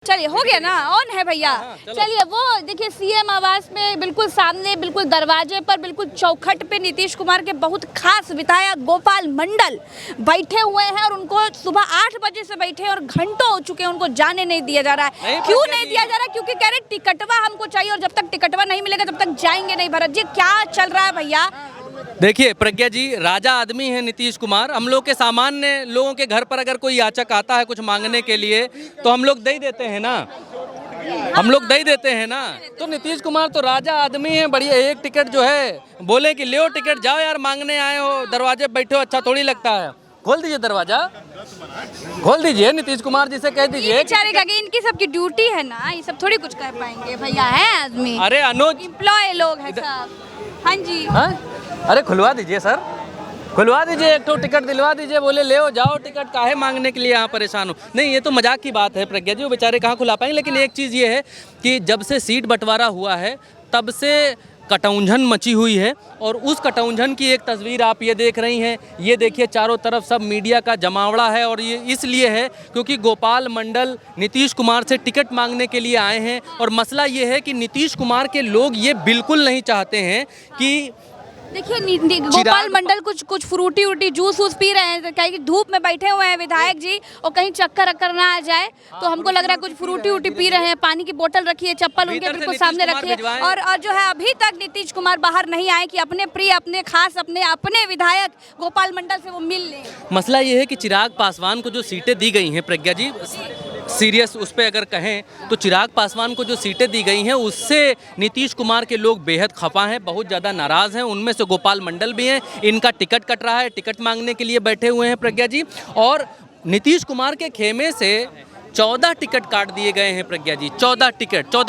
चलिए हो गया ना, ऑन है भैया। चलिए वो देखिए सीएम आवास में बिल्कुल सामने, बिल्कुल दरवाजे पर, बिल्कुल चौखट पे नीतीश कुमार के बहुत खास विधायक गोपाल मंडल बैठे हुए हैं और उनको सुबह 8 बजे से बैठे और घंटों हो चुके हैं, उनको जाने नहीं दिया जा रहा है। क्यों नहीं दिया जा रहा है? क्योंकि कह रहे टिकटवा हमको चाहिए और जब तक टिकटवा नहीं मिलेगा तब तक जाएंगे नहीं। भरत जी क्या चल रहा है भैया? देखिए प्रज्ञा जी, राजा आदमी है नीतीश कुमार। हम लोग के सामान्य लोगों के घर पर अगर कोई याचक आता है कुछ मांगने के लिए तो हम लोग दे देते हैं ना, हम लोग दे देते हैं ना। तो नीतीश कुमार तो राजा आदमी है, बढ़िया। एक टिकट जो है बोले कि ले टिकट, जाओ यार, मांगने आए हो, दरवाजे पे बैठे हो, अच्छा थोड़ी लगता है। खोल दीजिए दरवाजा, खोल दीजिए, नीतीश कुमार जी से कह दीजिए। बेचारे का इनकी सबकी ड्यूटी है ना, ये सब थोड़ी कुछ कर पाएंगे भैया, है आदमी। अरे अनुज, एम्प्लॉय लोग हैं सब। हाँ जी, अरे खुलवा दीजिए सर, खुलवा दीजिए, एक तो टिकट दिलवा दीजिए। बोले ले जाओ टिकट, काहे मांगने के लिए यहाँ परेशान हो? नहीं, ये तो मजाक की बात है प्रज्ञा जी, वो बेचारे कहाँ खुला पाएंगे। लेकिन एक चीज़ ये है कि जब से सीट बंटवारा हुआ है तब से कटौंझन मची हुई है और उस कटौंझन की एक तस्वीर आप ये देख रही हैं। ये देखिए चारों तरफ सब मीडिया का जमावड़ा है और ये इसलिए है क्योंकि गोपाल मंडल नीतीश कुमार से टिकट मांगने के लिए आए हैं। और मसला ये है कि नीतीश कुमार के लोग ये बिल्कुल नहीं चाहते हैं कि देखिए गोपाल मंडल कुछ फ्रूटी उटी जूस वूस पी रहे हैं, कहीं धूप में बैठे हुए हैं विधायक जी, और कहीं चक्कर अक्कर ना आ जाए तो हमको लग रहा है कुछ फ्रूटी उटी पी रहे हैं। पानी की बोतल रखी है, चप्पल उनके बिल्कुल सामने रखी है और जो है अभी तक नीतीश कुमार बाहर नहीं आए कि अपने प्रिय, अपने खास, अपने विधायक गोपाल मंडल से वो मिल लें। मसला ये है कि चिराग पासवान को जो सीटें दी गई हैं प्रज्ञा जी, सीरियस उस पर अगर कहें तो चिराग पासवान को जो सीटें दी गई हैं उससे नीतीश कुमार के लोग बेहद खफा हैं, बहुत ज़्यादा नाराज़ हैं। उनमें से गोपाल मंडल भी हैं, इनका टिकट कट रहा है, टिकट मांगने के लिए बैठे हुए हैं प्रज्ञा जी। और नीतीश कुमार के खेमे से 14 टिकट काट दिए गए हैं प्रज्ञा जी, 14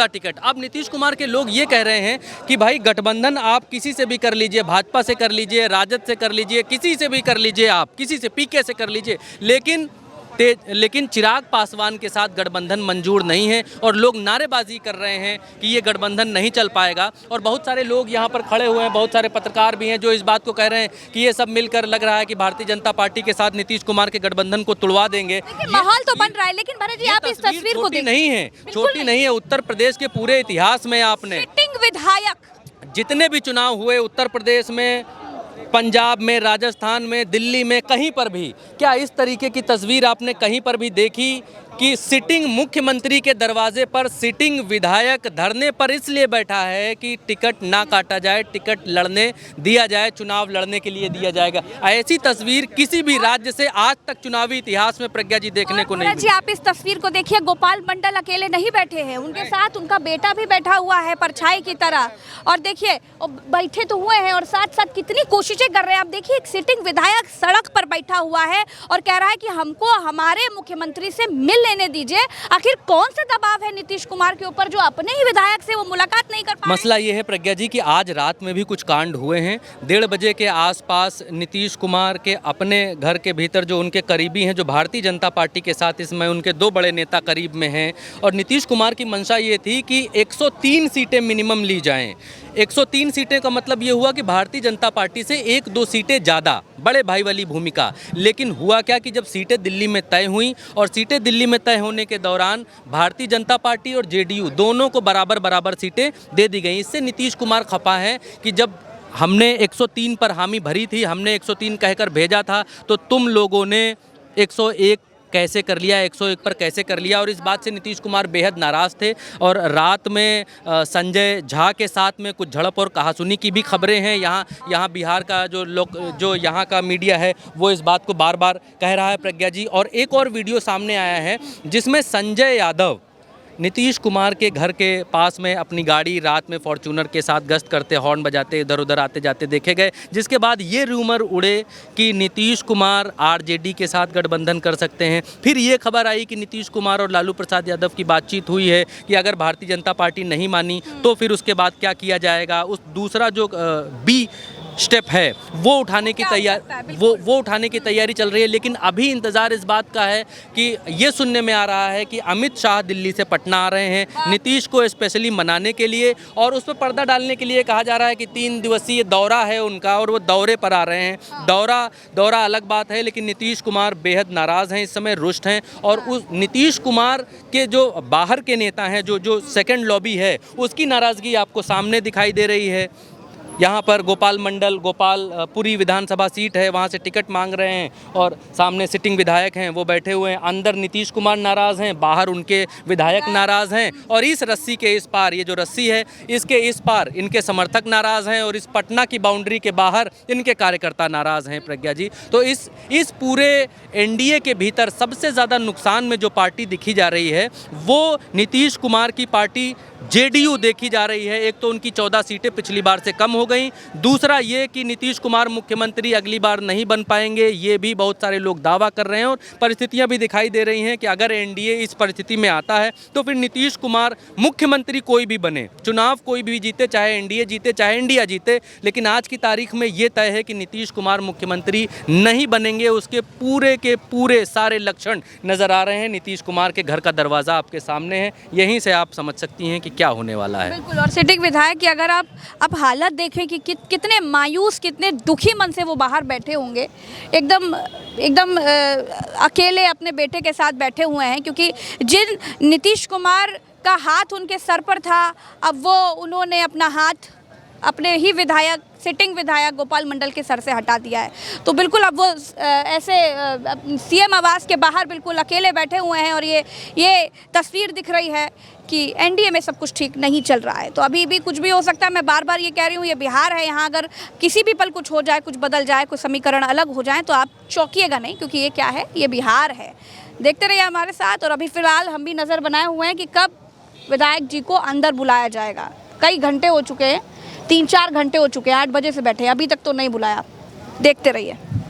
टिकट। अब नीतीश कुमार के लोग ये कह रहे हैं कि भाई गठबंधन आप किसी से भी कर लीजिए, भाजपा से कर लीजिए, राजद से कर लीजिए, किसी से भी कर लीजिए, आप किसी से, पीके से कर लीजिए, लेकिन चिराग पासवान के साथ गठबंधन मंजूर नहीं है और लोग नारेबाजी कर रहे हैं कि ये गठबंधन नहीं चल पाएगा। और बहुत सारे लोग यहाँ पर खड़े हुए हैं, बहुत सारे पत्रकार भी हैं जो इस बात को कह रहे हैं कि ये सब मिलकर लग रहा है कि भारतीय जनता पार्टी के साथ नीतीश कुमार के गठबंधन को तुड़वा देंगे। माहौल तो बन रहा है, लेकिन भरत जी आप इस तस्वीर को देखिए, नहीं है छोटी नहीं है। उत्तर प्रदेश के पूरे इतिहास में आपने विधायक जितने भी चुनाव हुए उत्तर प्रदेश में, पंजाब में, राजस्थान में, दिल्ली में, कहीं पर भी क्या इस तरीके की तस्वीर आपने कहीं पर भी देखी कि सिटिंग मुख्यमंत्री के दरवाजे पर सिटिंग विधायक धरने पर इसलिए बैठा है कि टिकट ना काटा जाए, टिकट लड़ने दिया जाए, चुनाव लड़ने के लिए दिया जाएगा? ऐसी तस्वीर किसी भी राज्य से आज तक चुनावी इतिहास में प्रज्ञा जी देखने को नहीं। जी आप इस तस्वीर को देखिए, गोपाल मंडल अकेले नहीं बैठे हैं, उनके साथ उनका बेटा भी बैठा हुआ है परछाई की तरह। और देखिए बैठे तो हुए हैं और साथ साथ कितनी कोशिशें कर रहे हैं। आप देखिए एक सिटिंग विधायक सड़क पर बैठा हुआ है और कह रहा है कि हमको हमारे मुख्यमंत्री से मिल लेने दीजिए। आखिर कौन सा दबाव है नीतीश कुमार के ऊपर जो अपने ही विधायक से वो मुलाकात नहीं कर पा रहे? मसला ये है प्रज्ञा जी कि आज रात में भी कुछ कांड हुए हैं। 1:30 बजे के आसपास नीतीश कुमार के अपने घर के भीतर जो उनके करीबी हैं, जो भारतीय जनता पार्टी के साथ इसमें उनके 2 बड़े नेता करीब में हैं, और नीतीश कुमार की मंशा ये थी कि 103 सीटें मिनिमम ली जाएं। 103 सीटें का मतलब ये हुआ कि भारतीय जनता पार्टी से 1-2 सीटें ज़्यादा, बड़े भाई वाली भूमिका। लेकिन हुआ क्या कि जब सीटें दिल्ली में तय हुई और सीटें दिल्ली में तय होने के दौरान भारतीय जनता पार्टी और जेडीयू दोनों को बराबर सीटें दे दी गई। इससे नीतीश कुमार खपा हैं कि जब हमने 103 पर हामी भरी थी, हमने 103 कहकर भेजा था, तो तुम लोगों ने 101 कैसे कर लिया, 101 पर कैसे कर लिया। और इस बात से नीतीश कुमार बेहद नाराज़ थे और रात में संजय झा के साथ में कुछ झड़प और कहासुनी की भी खबरें हैं। यहाँ बिहार का जो यहाँ का मीडिया है वो इस बात को बार बार कह रहा है प्रज्ञा जी। और एक और वीडियो सामने आया है जिसमें संजय यादव नीतीश कुमार के घर के पास में अपनी गाड़ी रात में फॉर्च्यूनर के साथ गश्त करते, हॉर्न बजाते, इधर उधर आते जाते देखे गए, जिसके बाद ये रूमर उड़े कि नीतीश कुमार आरजेडी के साथ गठबंधन कर सकते हैं। फिर ये खबर आई कि नीतीश कुमार और लालू प्रसाद यादव की बातचीत हुई है कि अगर भारतीय जनता पार्टी नहीं मानी तो फिर उसके बाद क्या किया जाएगा। उस दूसरा जो स्टेप है वो उठाने की क्या हो सकता है? तैयारी बिल्कुल। वो उठाने की तैयारी चल रही है। लेकिन अभी इंतजार इस बात का है कि ये सुनने में आ रहा है कि अमित शाह दिल्ली से पटना आ रहे हैं नीतीश को स्पेशली मनाने के लिए, और उस पर पर्दा डालने के लिए कहा जा रहा है कि 3 दिवसीय दौरा है उनका और वो दौरे पर आ रहे हैं। दौरा अलग बात है, लेकिन नीतीश कुमार बेहद नाराज़ हैं इस समय, रुष्ट हैं। और उस नीतीश कुमार के जो बाहर के नेता हैं, जो सेकंड लॉबी है, उसकी नाराज़गी आपको सामने दिखाई दे रही है। यहाँ पर गोपाल मंडल, गोपालपुरी विधानसभा सीट है, वहाँ से टिकट मांग रहे हैं और सामने सिटिंग विधायक हैं वो बैठे हुए हैं। अंदर नीतीश कुमार नाराज़ हैं, बाहर उनके विधायक नाराज़ हैं, और इस रस्सी के इस पार, ये जो रस्सी है इसके इस पार इनके समर्थक नाराज़ हैं, और इस पटना की बाउंड्री के बाहर इनके कार्यकर्ता नाराज़ हैं। प्रज्ञा जी, तो इस पूरे एनडीए के भीतर सबसे ज़्यादा नुकसान में जो पार्टी दिखी जा रही है वो नीतीश कुमार की पार्टी जेडीयू देखी जा रही है। एक तो उनकी 14 सीटें पिछली बार से कम हो गई, दूसरा ये कि नीतीश कुमार मुख्यमंत्री अगली बार नहीं बन पाएंगे, ये भी बहुत सारे लोग दावा कर रहे हैं। और परिस्थितियां भी दिखाई दे रही हैं कि अगर एनडीए इस परिस्थिति में आता है तो फिर नीतीश कुमार मुख्यमंत्री कोई भी बने, चुनाव कोई भी जीते, चाहे एनडीए जीते चाहे इंडिया जीते, लेकिन आज की तारीख में ये तय है कि नीतीश कुमार मुख्यमंत्री नहीं बनेंगे। उसके पूरे के पूरे सारे लक्षण नजर आ रहे हैं। नीतीश कुमार के घर का दरवाज़ा आपके सामने है, यहीं से आप समझ सकती हैं कि क्या होने वाला है। बिल्कुल। और सिटिंग विधायक की अगर आप हालत देखें कि कितने मायूस, कितने दुखी मन से वो बाहर बैठे होंगे, एकदम अकेले अपने बेटे के साथ बैठे हुए हैं, क्योंकि जिन नीतीश कुमार का हाथ उनके सर पर था, अब वो उन्होंने अपना हाथ अपने ही विधायक, सिटिंग विधायक गोपाल मंडल के सर से हटा दिया है। तो बिल्कुल अब वो ऐसे सीएम आवास के बाहर बिल्कुल अकेले बैठे हुए हैं, और ये तस्वीर दिख रही है कि एनडीए में सब कुछ ठीक नहीं चल रहा है। तो अभी भी कुछ भी हो सकता है। मैं बार बार ये कह रही हूँ, ये बिहार है, यहाँ अगर किसी भी पल कुछ हो जाए, कुछ बदल जाए, कुछ समीकरण अलग हो जाए तो आप चौंकिएगा नहीं, क्योंकि ये क्या है, ये बिहार है। देखते रहिए हमारे साथ। और अभी फ़िलहाल हम भी नज़र बनाए हुए हैं कि कब विधायक जी को अंदर बुलाया जाएगा। कई घंटे हो चुके हैं, 3-4 घंटे हो चुके हैं, 8 बजे से बैठे, अभी तक तो नहीं बुलाया। देखते रहिए।